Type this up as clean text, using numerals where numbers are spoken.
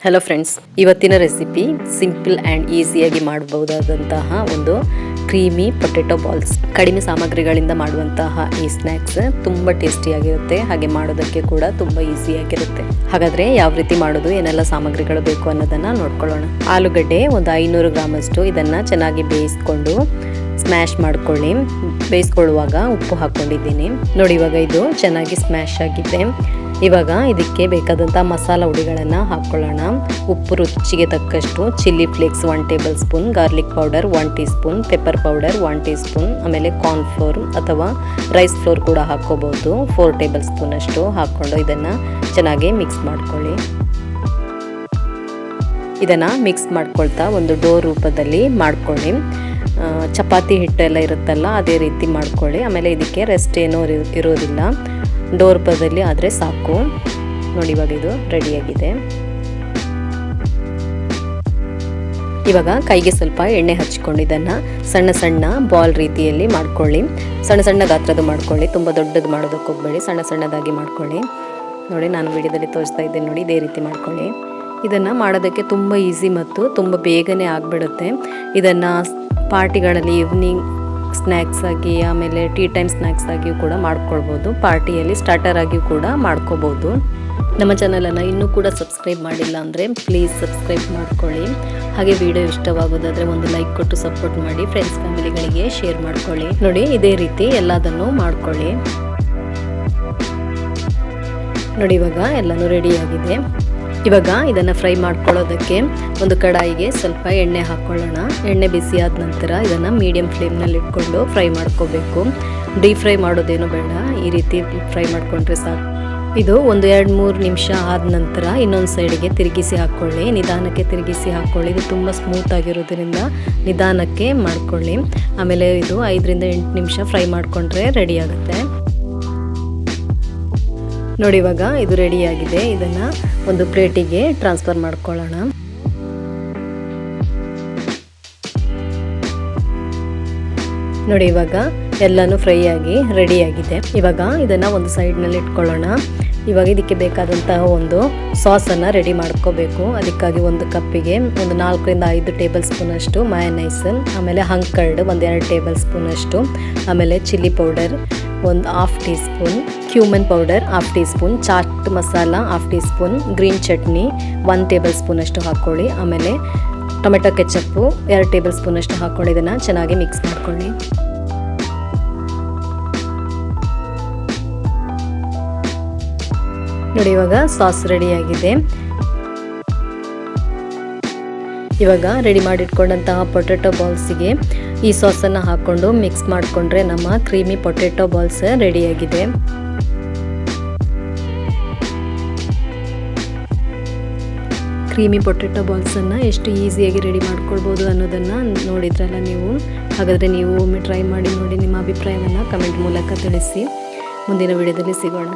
Hello friends, ಇವತ್ತಿನ recipe simple and ಈಸಿಯಾಗಿ ಮಾಡಬಹುದಾದಂತಹ ಒಂದು ಕ್ರೀಮಿ ಪೊಟೆಟೊ ಬಾಲ್ಸ್. ಕಡಿಮೆ ಸಾಮಗ್ರಿಗಳಿಂದ ಮಾಡುವಂತಹ ಈ ಸ್ನ್ಯಾಕ್ಸ್ ತುಂಬ ಟೇಸ್ಟಿಯಾಗಿರುತ್ತೆ, ಹಾಗೆ ಮಾಡೋದಕ್ಕೆ ಕೂಡ ತುಂಬ ಈಸಿಯಾಗಿರುತ್ತೆ. ಹಾಗಾದರೆ ಯಾವ ರೀತಿ ಮಾಡೋದು, ಏನೆಲ್ಲ ಸಾಮಗ್ರಿಗಳು ಬೇಕು ಅನ್ನೋದನ್ನು ನೋಡ್ಕೊಳ್ಳೋಣ. ಆಲೂಗಡ್ಡೆ ಒಂದು 500 ಗ್ರಾಮ್ ಅಷ್ಟು, ಇದನ್ನು ಚೆನ್ನಾಗಿ ಬೇಯಿಸ್ಕೊಂಡು ಸ್ಮ್ಯಾಶ್ ಮಾಡ್ಕೊಳ್ಳಿ. ಬೇಯಿಸ್ಕೊಳ್ಳುವಾಗ ಉಪ್ಪು ಹಾಕ್ಕೊಂಡಿದ್ದೀನಿ ನೋಡಿ. ಇವಾಗ ಇದು ಚೆನ್ನಾಗಿ ಸ್ಮ್ಯಾಶ್ ಆಗಿದೆ. ಇವಾಗ ಇದಕ್ಕೆ ಬೇಕಾದಂಥ ಮಸಾಲ ಹುಡಿಗಳನ್ನು ಹಾಕ್ಕೊಳ್ಳೋಣ. ಉಪ್ಪು ರುಚಿಗೆ ತಕ್ಕಷ್ಟು, chilli flakes 1 table spoon, garlic powder 1 tea spoon, pepper powder 1 tea spoon, ಆಮೇಲೆ ಕಾರ್ನ್ ಫ್ಲೋರ್ ಅಥವಾ ರೈಸ್ ಫ್ಲೋರ್ ಕೂಡ ಹಾಕ್ಕೋಬೋದು 4 ಟೇಬಲ್ ಸ್ಪೂನ್ ಅಷ್ಟು ಹಾಕ್ಕೊಂಡು ಇದನ್ನು ಚೆನ್ನಾಗಿ ಮಿಕ್ಸ್ ಮಾಡ್ಕೊಳ್ಳಿ. ಇದನ್ನು ಮಿಕ್ಸ್ ಮಾಡ್ಕೊಳ್ತಾ ಒಂದು ಡೋ ರೂಪದಲ್ಲಿ ಮಾಡ್ಕೊಳ್ಳಿ. ಚಪಾತಿ ಹಿಟ್ಟೆಲ್ಲ ಇರುತ್ತಲ್ಲ ಅದೇ ರೀತಿ ಮಾಡ್ಕೊಳ್ಳಿ. ಆಮೇಲೆ ಇದಕ್ಕೆ ರೆಸ್ಟ್ ಏನೂ ಇರೋದಿಲ್ಲ, ಡೋ ರೂಪದಲ್ಲಿ ಆದರೆ ಸಾಕು ನೋಡಿ. ಇವಾಗ ಇದು ರೆಡಿಯಾಗಿದೆ. ಇವಾಗ ಕೈಗೆ ಸ್ವಲ್ಪ ಎಣ್ಣೆ ಹಚ್ಕೊಂಡು ಇದನ್ನು ಸಣ್ಣ ಸಣ್ಣ ಬಾಲ್ ರೀತಿಯಲ್ಲಿ ಮಾಡ್ಕೊಳ್ಳಿ. ಸಣ್ಣ ಸಣ್ಣ ಗಾತ್ರದ್ದು ಮಾಡ್ಕೊಳ್ಳಿ, ತುಂಬ ದೊಡ್ಡದು ಮಾಡೋದಕ್ಕೆ ಹೋಗಬೇಡಿ, ಸಣ್ಣ ಸಣ್ಣದಾಗಿ ಮಾಡ್ಕೊಳ್ಳಿ. ನೋಡಿ, ನಾನು ವಿಡಿಯೋದಲ್ಲಿ ತೋರಿಸ್ತಾ ಇದ್ದೇನೆ ನೋಡಿ, ಇದೇ ರೀತಿ ಮಾಡ್ಕೊಳ್ಳಿ. ಇದನ್ನು ಮಾಡೋದಕ್ಕೆ ತುಂಬ ಈಸಿ ಮತ್ತು ತುಂಬ ಬೇಗನೆ ಆಗಿಬಿಡುತ್ತೆ. ಇದನ್ನು ಪಾರ್ಟಿಗಳಲ್ಲಿ ಈವ್ನಿಂಗ್ ಸ್ನ್ಯಾಕ್ಸ್ ಆಗಿ, ಆಮೇಲೆ ಟೀ ಟೈಮ್ ಸ್ನ್ಯಾಕ್ಸ್ ಆಗಿಯೂ ಕೂಡ ಮಾಡ್ಕೊಳ್ಬೋದು. ಪಾರ್ಟಿಯಲ್ಲಿ ಸ್ಟಾರ್ಟರ್ ಆಗಿಯೂ ಕೂಡ ಮಾಡ್ಕೋಬೋದು. ನಮ್ಮ ಚಾನಲನ್ನು ಇನ್ನೂ ಕೂಡ ಸಬ್ಸ್ಕ್ರೈಬ್ ಮಾಡಿಲ್ಲ ಅಂದರೆ ಪ್ಲೀಸ್ ಸಬ್ಸ್ಕ್ರೈಬ್ ಮಾಡ್ಕೊಳ್ಳಿ. ಹಾಗೆ ವಿಡಿಯೋ ಇಷ್ಟವಾಗೋದಾದರೆ ಒಂದು ಲೈಕ್ ಕೊಟ್ಟು ಸಪೋರ್ಟ್ ಮಾಡಿ. ಫ್ರೆಂಡ್ಸ್ ಫ್ಯಾಮಿಲಿಗಳಿಗೆ ಶೇರ್ ಮಾಡ್ಕೊಳ್ಳಿ. ನೋಡಿ, ಇದೇ ರೀತಿ ಎಲ್ಲದನ್ನು ಮಾಡ್ಕೊಳ್ಳಿ. ನೋಡಿ, ಇವಾಗ ಎಲ್ಲನೂ ರೆಡಿಯಾಗಿದೆ. ಇವಾಗ ಇದನ್ನು ಫ್ರೈ ಮಾಡ್ಕೊಳ್ಳೋದಕ್ಕೆ ಒಂದು ಕಡಾಯಿಗೆ ಸ್ವಲ್ಪ ಎಣ್ಣೆ ಹಾಕ್ಕೊಳ್ಳೋಣ. ಎಣ್ಣೆ ಬಿಸಿ ಆದ ನಂತರ ಇದನ್ನು ಮೀಡಿಯಂ ಫ್ಲೇಮ್ನಲ್ಲಿ ಇಟ್ಕೊಂಡು ಫ್ರೈ ಮಾಡ್ಕೋಬೇಕು. ಡೀಪ್ ಫ್ರೈ ಮಾಡೋದೇನು ಬೇಡ, ಈ ರೀತಿ ಫ್ರೈ ಮಾಡ್ಕೊಂಡ್ರೆ ಸಾಕು. ಇದು ಒಂದು 2-3 ನಿಮಿಷ ಆದ ನಂತರ ಇನ್ನೊಂದು ಸೈಡಿಗೆ ತಿರುಗಿಸಿ ಹಾಕ್ಕೊಳ್ಳಿ. ನಿಧಾನಕ್ಕೆ ತಿರುಗಿಸಿ ಹಾಕ್ಕೊಳ್ಳಿ. ಇದು ತುಂಬ ಸ್ಮೂತ್ ಆಗಿರೋದ್ರಿಂದ ನಿಧಾನಕ್ಕೆ ಮಾಡ್ಕೊಳ್ಳಿ. ಆಮೇಲೆ ಇದು 5-8 ನಿಮಿಷ ಫ್ರೈ ಮಾಡಿಕೊಂಡ್ರೆ ರೆಡಿ ಆಗುತ್ತೆ. ನೋಡಿ, ಇವಾಗ ಇದು ರೆಡಿಯಾಗಿದೆ. ಇದನ್ನು ಒಂದು ಪ್ಲೇಟಿಗೆ ಟ್ರಾನ್ಸ್ಫರ್ ಮಾಡ್ಕೊಳ್ಳೋಣ. ನೋಡಿ, ಇವಾಗ ಎಲ್ಲನೂ ಫ್ರೈ ಆಗಿ ರೆಡಿಯಾಗಿದೆ. ಇವಾಗ ಇದನ್ನು ಒಂದು ಸೈಡ್ನಲ್ಲಿ ಇಟ್ಕೊಳ್ಳೋಣ. ಇವಾಗ ಇದಕ್ಕೆ ಬೇಕಾದಂತಹ ಒಂದು ಸಾಸನ್ನು ರೆಡಿ ಮಾಡ್ಕೋಬೇಕು. ಅದಕ್ಕಾಗಿ ಒಂದು ಕಪ್ಪಿಗೆ ಒಂದು 4-5 ಟೇಬಲ್ ಸ್ಪೂನ್ ಅಷ್ಟು ಮಯೋನೈಸ್, ಆಮೇಲೆ ಹಂಕರ್ಡ್ 1-2 ಟೇಬಲ್ ಸ್ಪೂನ್ ಅಷ್ಟು, ಆಮೇಲೆ ಚಿಲ್ಲಿ ಪೌಡರ್ ಒಂದು 1/2 teaspoon, cumin powder 1/2 teaspoon, chaat masala 1/2 teaspoon, green chutney 1 tablespoon ಅಷ್ಟು ಹಾಕ್ಕೊಳ್ಳಿ. ಆಮೇಲೆ ಟೊಮೆಟೊ ಕೆಚಪ್ಪು 2 ಟೇಬಲ್ ಸ್ಪೂನ್ ಅಷ್ಟು ಹಾಕ್ಕೊಳ್ಳಿ. ಇದನ್ನು ಚೆನ್ನಾಗಿ ಮಿಕ್ಸ್ ಮಾಡ್ಕೊಳ್ಳಿ. ನೋಡಿ, ಇವಾಗ ಸಾಸ್ ರೆಡಿಯಾಗಿದೆ. ಇವಾಗ ರೆಡಿ ಮಾಡಿಟ್ಕೊಂಡಂತಹ ಪೊಟೆಟೊ ಬಾಲ್ಸಿಗೆ ಈ ಸಾಸನ್ನು ಹಾಕ್ಕೊಂಡು ಮಿಕ್ಸ್ ಮಾಡಿಕೊಂಡ್ರೆ ನಮ್ಮ ಕ್ರೀಮಿ ಪೊಟೆಟೊ ಬಾಲ್ಸ್ ರೆಡಿಯಾಗಿದೆ. ಕ್ರೀಮಿ ಪೊಟೆಟೊ ಬಾಲ್ಸನ್ನು ಎಷ್ಟು ಈಸಿಯಾಗಿ ರೆಡಿ ಮಾಡ್ಕೊಳ್ಬೋದು ಅನ್ನೋದನ್ನು ನೋಡಿದ್ರಲ್ಲ ನೀವು. ಹಾಗಾದರೆ ನೀವು ಒಮ್ಮೆ ಟ್ರೈ ಮಾಡಿ ನೋಡಿ. ನಿಮ್ಮ ಅಭಿಪ್ರಾಯವನ್ನು ಕಮೆಂಟ್ ಮೂಲಕ ತಿಳಿಸಿ. ಮುಂದಿನ ವಿಡಿಯೋದಲ್ಲಿ ಸಿಗೋಣ.